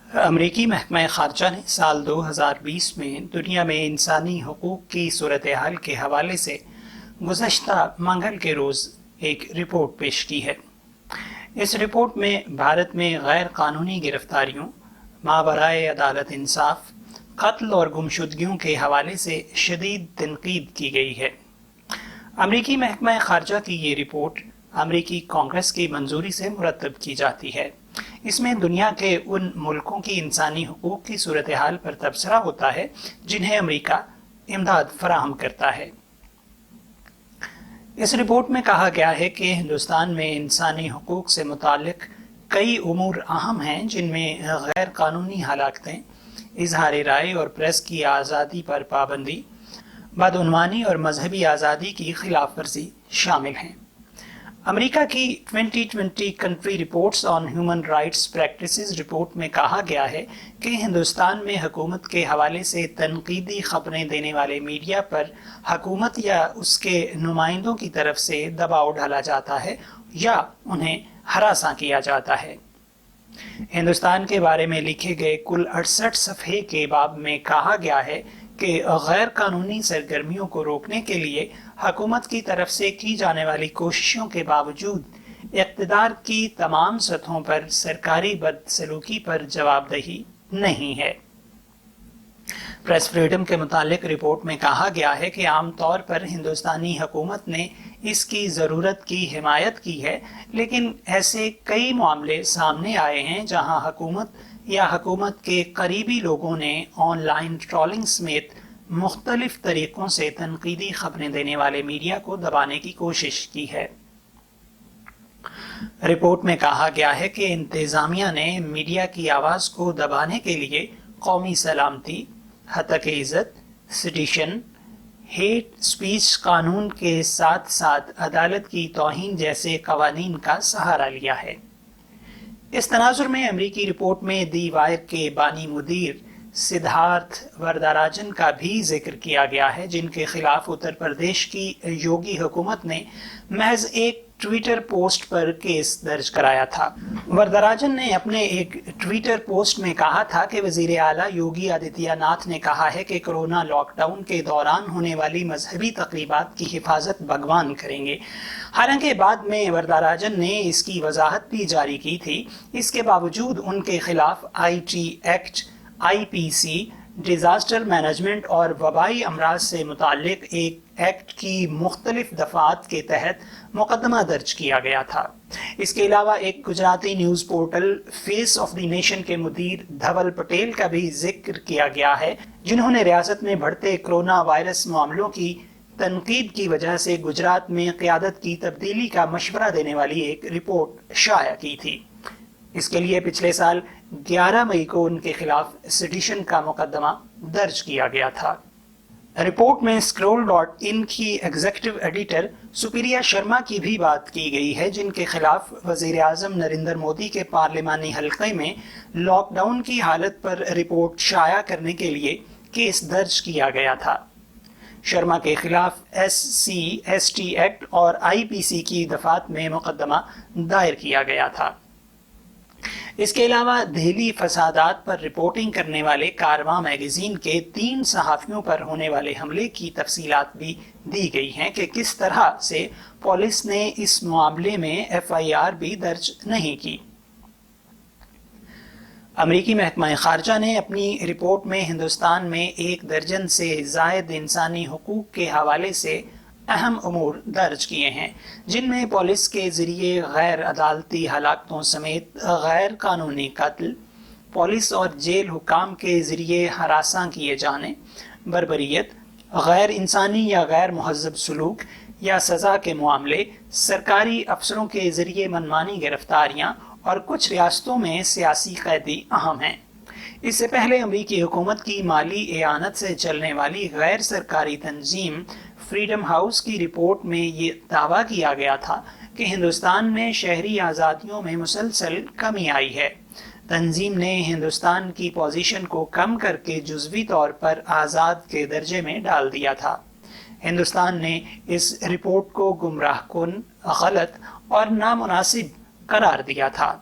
امریکی محکمہ خارجہ نے سال 2020 میں دنیا میں انسانی حقوق کی صورتحال کے حوالے سے گزشتہ منگل کے روز ایک رپورٹ پیش کی ہے۔ اس رپورٹ میں بھارت میں غیر قانونی گرفتاریوں، ماورائے عدالت انصاف، قتل اور گمشدگیوں کے حوالے سے شدید تنقید کی گئی ہے۔ امریکی محکمہ خارجہ کی یہ رپورٹ امریکی کانگریس کی منظوری سے مرتب کی جاتی ہے۔ اس میں دنیا کے ان ملکوں کی انسانی حقوق کی صورتحال پر تبصرہ ہوتا ہے جنہیں امریکہ امداد فراہم کرتا ہے۔ اس رپورٹ میں کہا گیا ہے کہ ہندوستان میں انسانی حقوق سے متعلق کئی امور اہم ہیں، جن میں غیر قانونی ہلاکتیں، اظہار رائے اور پریس کی آزادی پر پابندی، بدعنوانی اور مذہبی آزادی کی خلاف ورزی شامل ہیں۔ امریکہ کی 2020 country reports on human rights practices report میں کہا گیا ہے کہ ہندوستان میں حکومت کے حوالے سے تنقیدی خبریں دینے والے میڈیا پر حکومت یا اس کے نمائندوں کی طرف سے دباؤ ڈالا جاتا ہے یا انہیں ہراساں کیا جاتا ہے۔ ہندوستان کے بارے میں لکھے گئے کل 68 صفحے کے باب میں کہا گیا ہے کہ غیر قانونی سرگرمیوں کو روکنے کے لیے حکومت کی طرف سے کی جانے والی کوششوں کے باوجود اقتدار کی تمام سطحوں پر سرکاری بدسلوکی پر جواب دہی نہیں ہے۔ پریس فریڈم کے متعلق رپورٹ میں کہا گیا ہے کہ عام طور پر ہندوستانی حکومت نے اس کی ضرورت کی حمایت کی ہے، لیکن ایسے کئی معاملے سامنے آئے ہیں جہاں حکومت یا حکومت کے قریبی لوگوں نے آن لائن ٹرولنگ سمیت مختلف طریقوں سے تنقیدی خبریں دینے والے میڈیا کو دبانے کی کوشش کی ہے۔ رپورٹ میں کہا گیا ہے کہ انتظامیہ نے میڈیا کی آواز کو دبانے کے لیے قومی سلامتی، ہتک عزت، سیڈیشن، ہیٹ سپیچ قانون کے ساتھ ساتھ عدالت کی توہین جیسے قوانین کا سہارا لیا ہے۔ اس تناظر میں امریکی رپورٹ میں دی وائر کے بانی مدیر سدھارتھ ورداراجن کا بھی ذکر کیا گیا ہے، جن کے خلاف اتر پردیش کی یوگی حکومت نے محض ایک ٹویٹر پوسٹ پر کیس درج کرایا تھا۔ ورداراجن نے اپنے ایک ٹویٹر پوسٹ میں کہا تھا کہ وزیر اعلیٰ یوگی آدتیہ ناتھ نے کہا ہے کہ کورونا لاک ڈاؤن کے دوران ہونے والی مذہبی تقریبات کی حفاظت بھگوان کریں گے۔ حالانکہ بعد میں ورداراجن نے اس کی وضاحت بھی جاری کی تھی، اس کے باوجود ان کے خلاف IT act, IPC، disaster management اور وبائی امراض سے متعلق ایک ایکٹ کی مختلف دفعات کے تحت مقدمہ درج کیا گیا تھا۔ اس کے علاوہ ایک Gujarati news portal Face of the Nation کے مدیر دھول پٹیل کا بھی ذکر کیا گیا ہے، جنہوں نے ریاست میں بڑھتے کورونا وائرس معاملوں کی تنقید کی وجہ سے گجرات میں قیادت کی تبدیلی کا مشورہ دینے والی ایک رپورٹ شائع کی تھی۔ اس کے لیے پچھلے سال 11 مئی کو ان کے خلاف سیڈیشن کا مقدمہ درج کیا گیا تھا۔ رپورٹ میں scroll.in کی ایگزیکٹو ایڈیٹر سپریا شرما کی بھی بات کی گئی ہے، جن کے خلاف وزیر اعظم نریندر مودی کے پارلیمانی حلقے میں لاک ڈاؤن کی حالت پر رپورٹ شائع کرنے کے لیے کیس درج کیا گیا تھا۔ شرما کے خلاف SC ST ایکٹ اور IPC کی دفعات میں مقدمہ دائر کیا گیا تھا۔ اس کے علاوہ دہلی فسادات پر رپورٹنگ کرنے والے کارواں میگزین کے 3 صحافیوں پر ہونے والے حملے کی تفصیلات بھی دی گئی ہیں کہ کس طرح سے پولیس نے اس معاملے میں FIR بھی درج نہیں کی۔ امریکی محکمہ خارجہ نے اپنی رپورٹ میں ہندوستان میں 1 درجن سے زائد انسانی حقوق کے حوالے سے اہم امور درج کیے ہیں، جن میں پولیس کے ذریعے غیر عدالتی ہلاکتوں سمیت غیر قانونی قتل، پولیس اور جیل حکام کے ذریعے ہراساں کیے جانے، بربریت، غیر انسانی یا غیر مہذب سلوک یا سزا کے معاملے، سرکاری افسروں کے ذریعے منمانی گرفتاریاں اور کچھ ریاستوں میں سیاسی قیدی اہم ہیں۔ اس سے پہلے امریکی حکومت کی مالی اعانت سے چلنے والی غیر سرکاری تنظیم فریڈم ہاؤس کی رپورٹ میں یہ دعویٰ کیا گیا تھا کہ ہندوستان میں شہری آزادیوں میں مسلسل کمی آئی ہے۔ تنظیم نے ہندوستان کی پوزیشن کو کم کر کے جزوی طور پر آزاد کے درجے میں ڈال دیا تھا۔ ہندوستان نے اس رپورٹ کو گمراہ کن، غلط اور نامناسب قرار دیا تھا۔